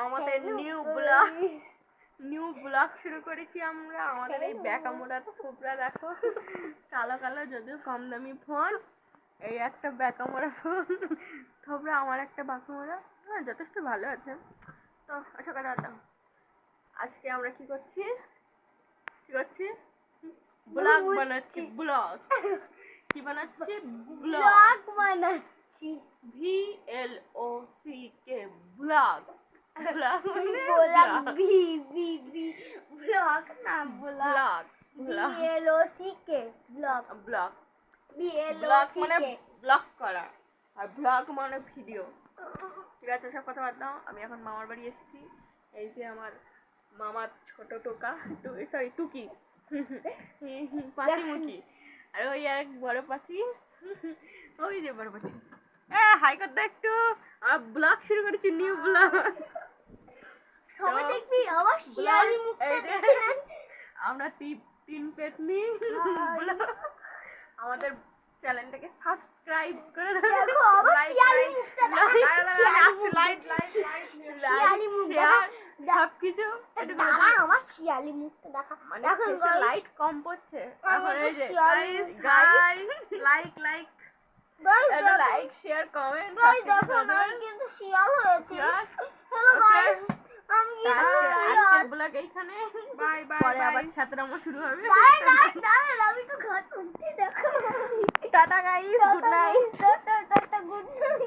আমাদের new blog শুরু করেছি আমরা। আমাদের এই ব্যাকামোড়া থোবরা দেখো, কালো কালো যদিও কম দামি ফোন, এই একটা ব্যাকামোড়া ফোন থোবরা, আমার একটা বাঁকামোড়া, হ্যাঁ যথেষ্ট ভালো আছে। তো আশা করা দাও, আজকে আমরা কি করছি ব্লগ বানাচ্ছি। ব্লগ কি বানাচ্ছি? ব্লগ বানাচ্ছি। VLOC blog. Blog blog B B B blog না blog BLOC blog blog BLOC মানে ব্লগ করা, আর ব্লগ মানে ভিডিও। ঠিক আছে, সব কথা বাদ দাও। আমি এখন মামার বাড়ি এসেছি। এই যে আমার মামার ছোট টোকা, সরি টুকি, পাঁচিমুখী, আর ওই এক বড় পাঁচি, ওই যে বড় পাঁচি। হাই করতে একটু, আর ব্লগ শুরু করেছি, নিউ ব্লগ। সবাই দেখবি আমার শিয়ালি মুখটা দেখেন। আমরা তিন পেতনি আমাদের চ্যানেলটাকে সাবস্ক্রাইব করে দেখো আমার শিয়ালি মুখটা শিয়ালি মুখটা সবকিছু দাঁড়া, আমার শিয়ালি মুখটা দেখা। মানে দেখুন লাইট কম পড়ছে এখন। এই যে guys like share comment, guys দেখো আমি কিন্তু শিয়াল হয়েছি। হ্যালো গাইস, আমি কিন্তু শিয়াল। ব্লগ এইখানে, বাই বাই। পরে আবার ছাত্রামো শুরু হবে। দাঁড়া আমি তো ঘর উঠতে দেখো। Tata guys, good night. Tata good night.